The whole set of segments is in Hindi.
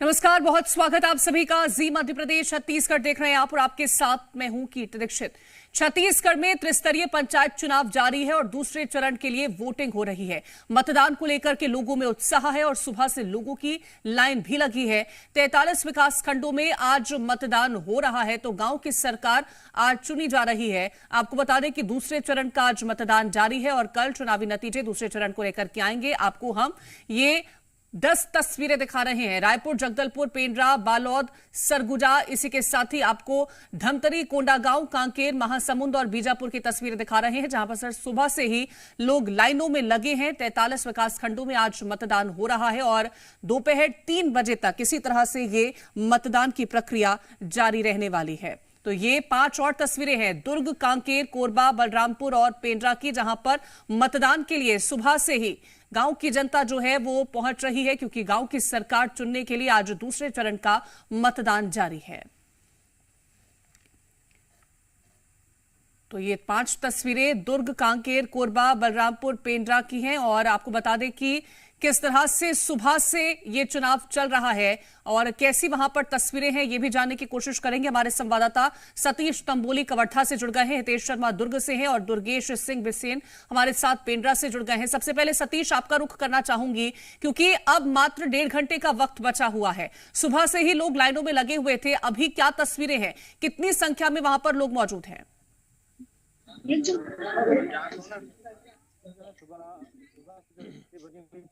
नमस्कार, बहुत स्वागत आप सभी का। जी मध्य प्रदेश छत्तीसगढ़ देख रहे हैं आप और आपके साथ मैं हूं कीर्ति दीक्षित। छत्तीसगढ़ में त्रिस्तरीय पंचायत चुनाव जारी है और दूसरे चरण के लिए वोटिंग हो रही है। मतदान को लेकर के लोगों में उत्साह है और सुबह से लोगों की लाइन भी लगी है। 43 विकास खंडों में आज मतदान हो रहा है तो गांव की सरकार आज चुनी जा रही है। आपको बता दें कि दूसरे चरण का आज मतदान जारी है और कल चुनावी नतीजे दूसरे चरण को लेकर के आएंगे। आपको हम ये 10 तस्वीरें दिखा रहे हैं। रायपुर, जगदलपुर, पेंड्रा, बालोद, सरगुजा, इसी के साथ ही आपको धमतरी, कोंडागांव, कांकेर, महासमुंद और बीजापुर की तस्वीरें दिखा रहे हैं, जहां पर सर सुबह से ही लोग लाइनों में लगे हैं। 43 विकास खंडों में आज मतदान हो रहा है और दोपहर 3 बजे तक इसी तरह से ये मतदान की प्रक्रिया जारी रहने वाली है। तो ये 5 और तस्वीरें हैं दुर्ग, कांकेर, कोरबा, बलरामपुर और पेंड्रा की, जहां पर मतदान के लिए सुबह से ही गांव की जनता जो है वो पहुंच रही है, क्योंकि गांव की सरकार चुनने के लिए आज दूसरे चरण का मतदान जारी है। तो ये 5 तस्वीरें दुर्ग, कांकेर, कोरबा, बलरामपुर, पेंड्रा की हैं और आपको बता दें कि किस तरह से सुबह से ये चुनाव चल रहा है और कैसी वहां पर तस्वीरें हैं, ये भी जानने की कोशिश करेंगे। हमारे संवाददाता सतीश तंबोली कवर्धा से जुड़ गए हैं, हितेश शर्मा दुर्ग से हैं और दुर्गेश सिंह बिसेन हमारे साथ पेंड्रा से जुड़ गए हैं। सबसे पहले सतीश, आपका रुख करना चाहूंगी क्योंकि अब मात्र 1.5 घंटे का वक्त बचा हुआ है। सुबह से ही लोग लाइनों में लगे हुए थे, अभी क्या तस्वीरें हैं, कितनी संख्या में वहां पर लोग मौजूद हैं?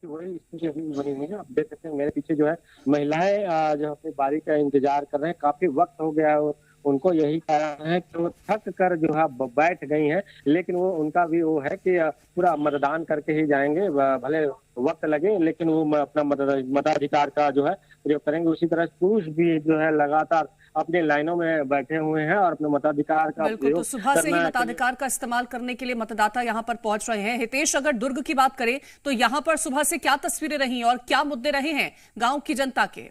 वही स्थिति अभी बनी हुई है। आप देख सकते हैं मेरे पीछे जो है महिलाएं जो अपनी बारी का इंतजार कर रहे हैं। काफी वक्त हो गया है उनको, यही कारण है कि वो थक कर जो है बैठ गई हैं, लेकिन वो उनका भी वो है कि पूरा मतदान करके ही जाएंगे, भले वक्त लगे लेकिन वो अपना मताधिकार का जो है प्रयोग करेंगे। उसी तरह पुरुष भी जो है लगातार अपने लाइनों में बैठे हुए हैं और अपने मताधिकार का बिल्कुल, तो सुबह से ही मताधिकार का इस्तेमाल करने के लिए मतदाता यहां पर पहुंच रहे हैं। हितेश, अगर दुर्ग की बात करें तो यहां पर सुबह से क्या तस्वीरें रही और क्या मुद्दे रहे हैं गांव की जनता के?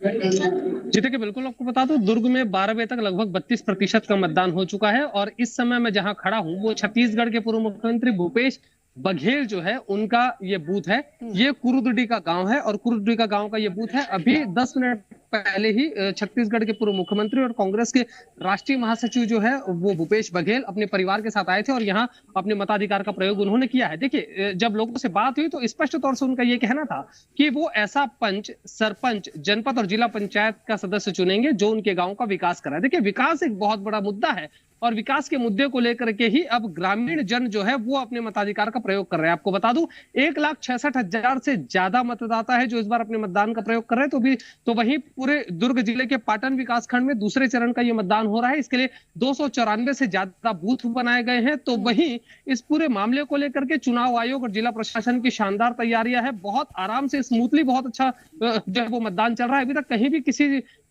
जी देखिए, बिल्कुल आपको बता दूं, दुर्ग में 12 बजे तक लगभग 32% का मतदान हो चुका है और इस समय मैं जहां खड़ा हूं वो छत्तीसगढ़ के पूर्व मुख्यमंत्री भूपेश बघेल जो है उनका ये बूथ है। ये कुरुदुडी का गांव है और कुरुदुडी का गांव का ये बूथ है। अभी 10 मिनट पहले ही छत्तीसगढ़ के पूर्व मुख्यमंत्री और कांग्रेस के राष्ट्रीय महासचिव जो है वो भूपेश बघेल अपने परिवार के साथ आए थे और यहाँ अपने मताधिकार का प्रयोग उन्होंने किया है। देखिए, जब लोगों से बात हुई तो स्पष्ट तौर से उनका ये कहना था कि वो ऐसा पंच, सरपंच, जनपद और जिला पंचायत का सदस्य चुनेंगे जो उनके गांव का विकास कराए। देखिए, विकास एक बहुत बड़ा मुद्दा है और विकास के मुद्दे को लेकर के ही अब ग्रामीण जन जो है वो अपने मताधिकार का प्रयोग कर रहे हैं। आपको बता दूं, 1,66,000 से ज्यादा मतदाता है जो इस बार अपने मतदान का प्रयोग कर रहे हैं। तो वहीं पूरे दुर्ग जिले के पाटन विकासखंड में दूसरे चरण का ये मतदान हो रहा है। इसके लिए 294 से ज्यादा बूथ बनाए गए हैं। तो वहीं इस पूरे मामले को लेकर के चुनाव आयोग और जिला प्रशासन की शानदार तैयारियां है। बहुत आराम से, स्मूथली, बहुत अच्छा जो है वो मतदान चल रहा है। अभी तक कहीं भी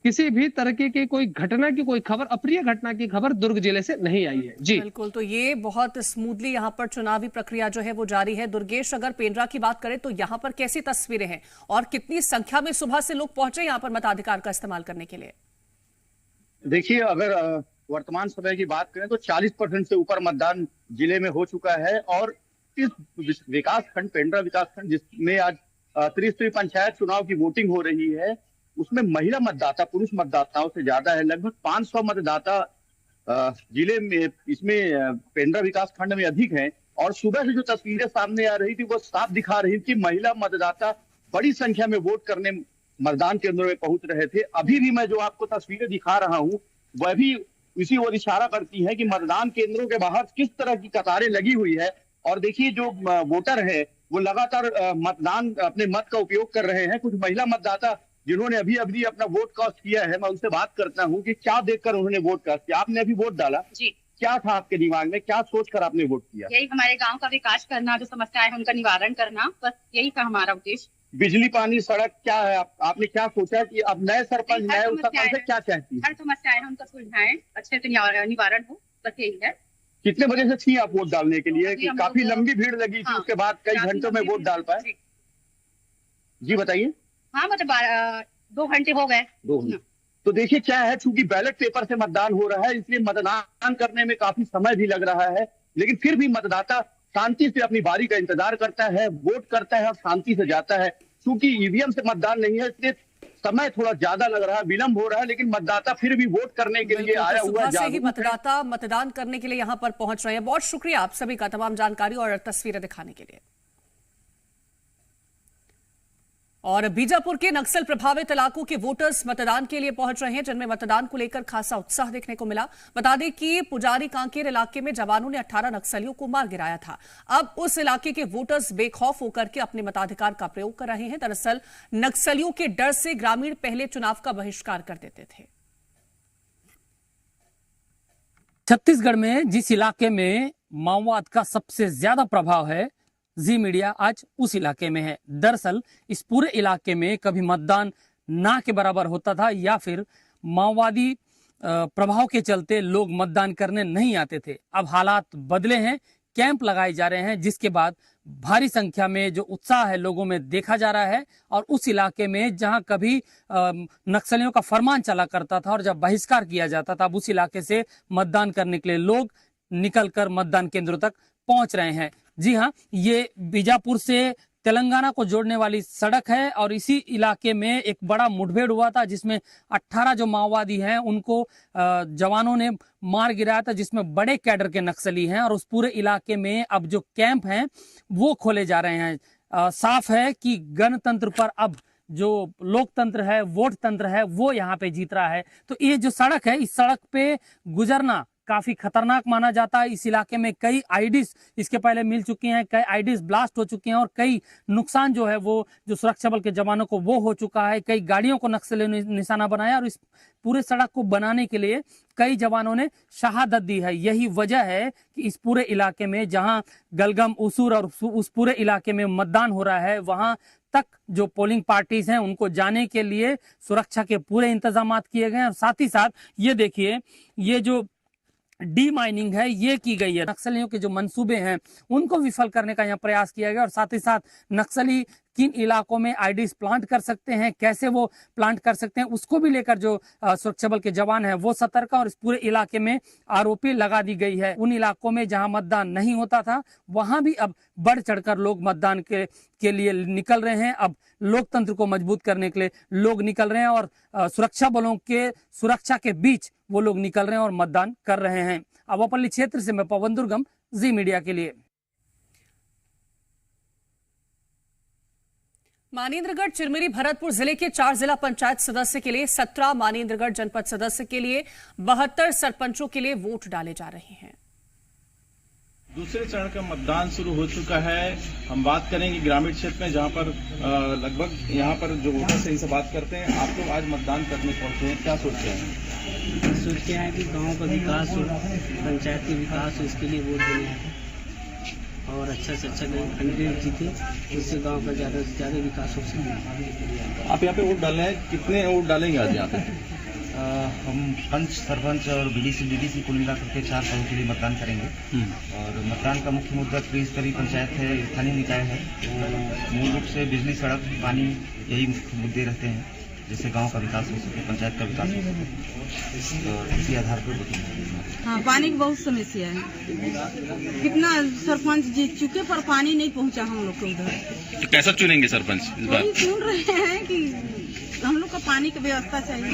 किसी भी तरह की कोई घटना की, कोई खबर, अप्रिय घटना की खबर दुर्ग जिले से नहीं आई है। जी बिल्कुल, तो ये बहुत स्मूथली यहाँ पर चुनावी प्रक्रिया जो है वो जारी है। दुर्गेश, अगर पेंड्रा की बात करें तो यहाँ पर कैसी तस्वीरें हैं और कितनी संख्या में सुबह से लोग पहुंचे यहाँ पर मताधिकार का इस्तेमाल करने के लिए? देखिए, अगर वर्तमान समय की बात करें तो 40% से ऊपर मतदान जिले में हो चुका है और इस विकास खंड, पेंड्रा विकास खंड, जिसमें आज त्रिस्तरीय पंचायत चुनाव की वोटिंग हो रही है, उसमें महिला मतदाता पुरुष मतदाताओं से ज्यादा है। लगभग 500 मतदाता जिले में, इसमें पेंड्रा विकास खंड में अधिक हैं। और सुबह से जो तस्वीरें सामने आ रही थी वो साफ दिखा रही थी महिला मतदाता बड़ी संख्या में वोट करने मतदान केंद्रों में पहुंच रहे थे। अभी भी मैं जो आपको तस्वीरें दिखा रहा हूं वह भी इसी ओर इशारा करती है कि मतदान केंद्रों के बाहर किस तरह की कतारें लगी हुई है। और देखिए, जो वोटर है वो लगातार मतदान, अपने मत का उपयोग कर रहे हैं। कुछ महिला मतदाता जिन्होंने अभी अभी अपना वोट कास्ट किया है, मैं उनसे बात करता हूं कि क्या देखकर उन्होंने वोट कास्ट किया। आपने अभी वोट डाला जी, क्या था आपके दिमाग में, क्या सोचकर आपने वोट किया? यही हमारे गांव का विकास करना, जो समस्याएं है उनका निवारण करना, बस यही था हमारा उद्देश्य। बिजली, पानी, सड़क, क्या है? आपने क्या सोचा कि अब नए सरपंच, नए सरपंच से क्या चाहती है? हर समस्याएं है उनका सुलझाएं, अच्छे से निवारण हो, बस यही है। कितने बजे से थी आप वोट डालने के लिए? कि काफी लंबी भीड़ लगी थी, उसके बाद कई घंटों में वोट डाल पाए? जी बताइए। हाँ, मतलब 2 घंटे हो गए। 2 घंटे। तो देखिए क्या है, चूंकि बैलेट पेपर से मतदान हो रहा है इसलिए मतदान करने में काफी समय भी लग रहा है, लेकिन फिर भी मतदाता शांति से अपनी बारी का इंतजार करता है, वोट करता है और शांति से जाता है। चूंकि ईवीएम से मतदान नहीं है इसलिए समय थोड़ा ज्यादा लग रहा है, विलंब हो रहा है, लेकिन मतदाता फिर भी वोट करने के लिए आया हुआ सुबह से ही जागरूक है। मतदाता मतदान करने के लिए यहां पर पहुंच रहे हैं। बहुत शुक्रिया आप सभी का तमाम जानकारी और तस्वीरें दिखाने के लिए। और बीजापुर के नक्सल प्रभावित इलाकों के वोटर्स मतदान के लिए पहुंच रहे हैं, जिनमें मतदान को लेकर खासा उत्साह देखने को मिला। बता दें कि पुजारी कांकेर इलाके में जवानों ने 18 नक्सलियों को मार गिराया था। अब उस इलाके के वोटर्स बेखौफ होकर के अपने मताधिकार का प्रयोग कर रहे हैं। दरअसल नक्सलियों के डर से ग्रामीण पहले चुनाव का बहिष्कार कर देते थे। छत्तीसगढ़ में जिस इलाके में माओवाद का सबसे ज्यादा प्रभाव है, जी मीडिया आज उस इलाके में है। दरअसल इस पूरे इलाके में कभी मतदान ना के बराबर होता था या फिर माओवादी प्रभाव के चलते लोग मतदान करने नहीं आते थे। अब हालात बदले हैं, कैंप लगाए जा रहे हैं, जिसके बाद भारी संख्या में जो उत्साह है लोगों में देखा जा रहा है। और उस इलाके में जहां कभी नक्सलियों का फरमान चला करता था और जब बहिष्कार किया जाता था, अब उस इलाके से मतदान करने के लिए लोग निकलकर मतदान केंद्रों तक पहुंच रहे हैं। जी हां, ये बीजापुर से तेलंगाना को जोड़ने वाली सड़क है और इसी इलाके में एक बड़ा मुठभेड़ हुआ था, जिसमें 18 जो माओवादी हैं उनको जवानों ने मार गिराया था, जिसमें बड़े कैडर के नक्सली हैं। और उस पूरे इलाके में अब जो कैंप हैं वो खोले जा रहे हैं। साफ है कि गणतंत्र पर अब जो लोकतंत्र है, वोट तंत्र है, वो यहाँ पे जीत रहा है। तो ये जो सड़क है, इस सड़क पे गुजरना काफी खतरनाक माना जाता है। इस इलाके में कई आईडीज इसके पहले मिल चुकी हैं, कई आईडीज ब्लास्ट हो चुकी हैं और कई नुकसान जो है वो जो सुरक्षा बल के जवानों को वो हो चुका है। कई गाड़ियों को नक्सलियों ने निशाना बनाया और इस पूरे सड़क को बनाने के लिए कई जवानों ने शहादत दी है। यही वजह है कि इस पूरे इलाके में जहां गलगम, उसूर और उस पूरे इलाके में मतदान हो रहा है, वहां तक जो पोलिंग पार्टीज हैं उनको जाने के लिए सुरक्षा के पूरे इंतजाम किए गए हैं। और साथ ही साथ ये देखिए, ये जो डी माइनिंग है ये की गई है। नक्सलियों के जो मंसूबे हैं उनको विफल करने का यहाँ प्रयास किया गया। और साथ ही साथ नक्सली किन इलाकों में आईडीज प्लांट कर सकते हैं, कैसे वो प्लांट कर सकते हैं, उसको भी लेकर जो सुरक्षा बल के जवान हैं वो सतर्क। और इस पूरे इलाके में आरोपी लगा दी गई है। उन इलाकों में जहां मतदान नहीं होता था वहां भी अब बढ़ चढ़कर लोग मतदान के लिए निकल रहे हैं। अब लोकतंत्र को मजबूत करने के लिए लोग निकल रहे हैं और सुरक्षा बलों के सुरक्षा के बीच वो लोग निकल रहे हैं और मतदान कर रहे हैं। अवापल्ली क्षेत्र से मैं पवन दुर्गम, जी मीडिया के लिए। मानेंद्रगढ़, चिरमिरी, भरतपुर जिले के 4 जिला पंचायत सदस्य के लिए 17, मानेंद्रगढ़ जनपद सदस्य के लिए 72 सरपंचों के लिए वोट डाले जा रहे हैं। दूसरे चरण का मतदान शुरू हो चुका है। हम बात करेंगे ग्रामीण क्षेत्र में, जहां पर लगभग यहाँ पर जो वोटर्स है इनसे बात करते हैं। आप लोग आज मतदान करने पहुंचे हैं, क्या सोचते हैं? सोचते हैं कि गांव का विकास हो, पंचायत के विकास हो, इसके लिए वोट देने हैं और अच्छा से अच्छा कैंडिडेट जीते, जिससे गांव का ज़्यादा से ज़्यादा विकास हो सके। आप यहाँ पे वोट डालने हैं, कितने वोट डालेंगे आज यहाँ पे? हम पंच, सरपंच और बीडीसी कुल मिलाकर के 4 पदों के लिए मतदान करेंगे। और मतदान का मुख्य मुद्दा त्रिस्तरीय पंचायत है, स्थानीय निकाय है। तो मूल रूप से बिजली, सड़क, पानी यही मुख्य मुद्दे रहते हैं, जिससे गांव का विकास हो सके, पंचायत का विकास हो सके। तो इसी आधार पर बताएंगे। हाँ, पानी की बहुत समस्या है। कितना सरपंच जीत चुके पर पानी नहीं पहुंचा हम लोग को उधर। तो कैसा चुनेंगे सरपंच इस बार? सुन रहे हैं कि हम लोग का पानी की व्यवस्था चाहिए।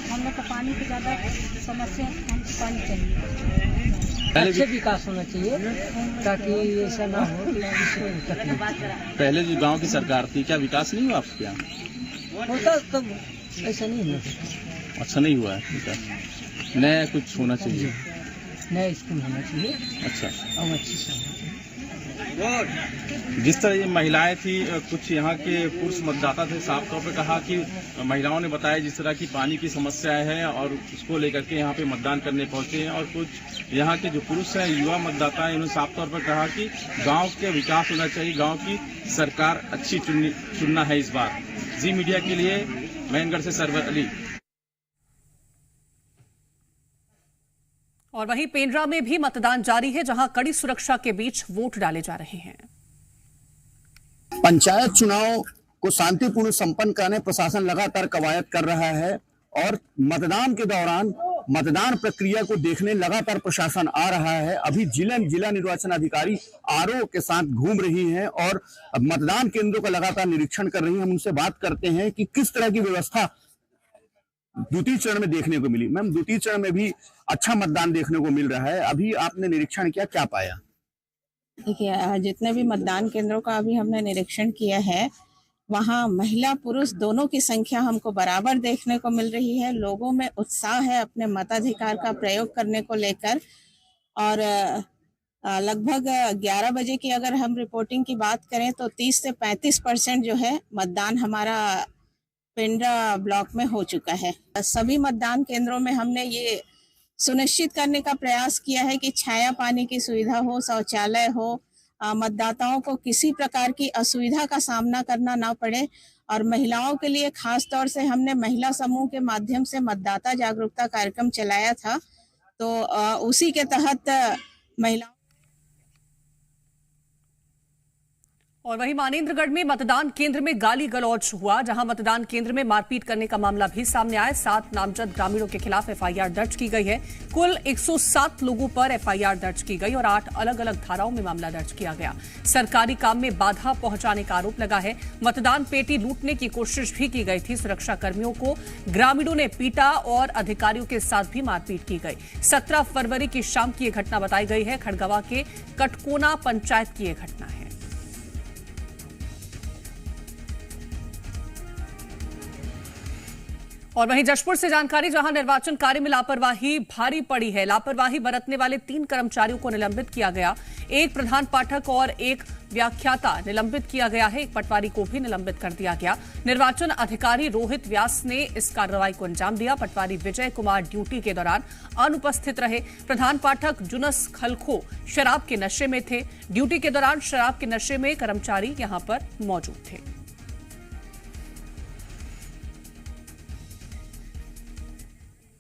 हम लोग का पानी की ज़्यादा समस्या, हमको पानी चाहिए। अच्छे विकास होना चाहिए ताकि ऐसा ना हो कि पहले जो गांव की सरकार थी, क्या विकास नहीं हुआ आपके यहाँ? होता तब ऐसा नहीं होता। अच्छा नहीं हुआ है विकास, नया कुछ होना चाहिए, नया स्कूल होना चाहिए। अच्छा, और अच्छी से होना चाहिए। जिस तरह ये महिलाएं थी, कुछ यहाँ के पुरुष मतदाता थे, साफ तौर पे कहा कि महिलाओं ने बताया जिस तरह की पानी की समस्या है और उसको लेकर के यहाँ पे मतदान करने पहुंचे हैं। और कुछ यहाँ के जो पुरुष हैं, युवा मतदाता हैं, इन्होंने साफ तौर पर कहा कि गांव के विकास होना चाहिए, गांव की सरकार अच्छी चुनना है इस बार। जी मीडिया के लिए महेंद्रगढ़ से सरवर अली। और वहीं पेंड्रा में भी मतदान जारी है, जहां कड़ी सुरक्षा के बीच वोट डाले जा रहे हैं। पंचायत चुनाव को शांतिपूर्ण संपन्न कराने प्रशासन लगातार कवायद कर रहा है और मतदान के दौरान मतदान प्रक्रिया को देखने लगातार प्रशासन आ रहा है। अभी जिला निर्वाचन अधिकारी आरओ के साथ घूम रही हैं और मतदान केंद्रों का लगातार निरीक्षण कर रही हैं। हम उनसे बात करते हैं कि किस तरह की व्यवस्था द्वितीय चरण में देखने को मिली। मैम, द्वितीय चरण में भी अच्छा मतदान देखने को मिल रहा है, अभी आपने निरीक्षण किया, क्या पाया? देखिए, जितने भी मतदान केंद्रों का अभी हमने निरीक्षण किया है, वहाँ महिला पुरुष दोनों की संख्या हमको बराबर देखने को मिल रही है। लोगों में उत्साह है अपने मताधिकार का प्रयोग करने को लेकर। और लगभग 11 बजे की अगर हम रिपोर्टिंग की बात करें तो 30 से 35% जो है मतदान हमारा पेंड्रा ब्लॉक में हो चुका है। सभी मतदान केंद्रों में हमने ये सुनिश्चित करने का प्रयास किया है कि छाया पानी की सुविधा हो, शौचालय हो, मतदाताओं को किसी प्रकार की असुविधा का सामना करना ना पड़े। और महिलाओं के लिए खास तौर से हमने महिला समूह के माध्यम से मतदाता जागरूकता कार्यक्रम चलाया था, तो उसी के तहत महिलाओं। और वहीं मानेंद्रगढ़ में मतदान केंद्र में गाली गलौज हुआ, जहां मतदान केंद्र में मारपीट करने का मामला भी सामने आया। 7 नामजद ग्रामीणों के खिलाफ एफआईआर दर्ज की गई है। कुल 107 लोगों पर एफआईआर दर्ज की गई और 8 अलग अलग धाराओं में मामला दर्ज किया गया। सरकारी काम में बाधा पहुंचाने का आरोप लगा है। मतदान पेटी लूटने की कोशिश भी की गई थी। सुरक्षा कर्मियों को ग्रामीणों ने पीटा और अधिकारियों के साथ भी मारपीट की गई। 17 फरवरी की शाम की यह घटना बताई गई है। खड़गवा के कटकोना पंचायत की यह घटना है। और वहीं जशपुर से जानकारी, जहां निर्वाचन कार्य में लापरवाही भारी पड़ी है। लापरवाही बरतने वाले 3 कर्मचारियों को निलंबित किया गया। एक प्रधान पाठक और एक व्याख्याता निलंबित किया गया है। एक पटवारी को भी निलंबित कर दिया गया। निर्वाचन अधिकारी रोहित व्यास ने इस कार्रवाई को अंजाम दिया। पटवारी विजय कुमार ड्यूटी के दौरान अनुपस्थित रहे। प्रधान पाठक जुनस खलखो शराब के नशे में थे। ड्यूटी के दौरान शराब के नशे में कर्मचारी यहां पर मौजूद थे।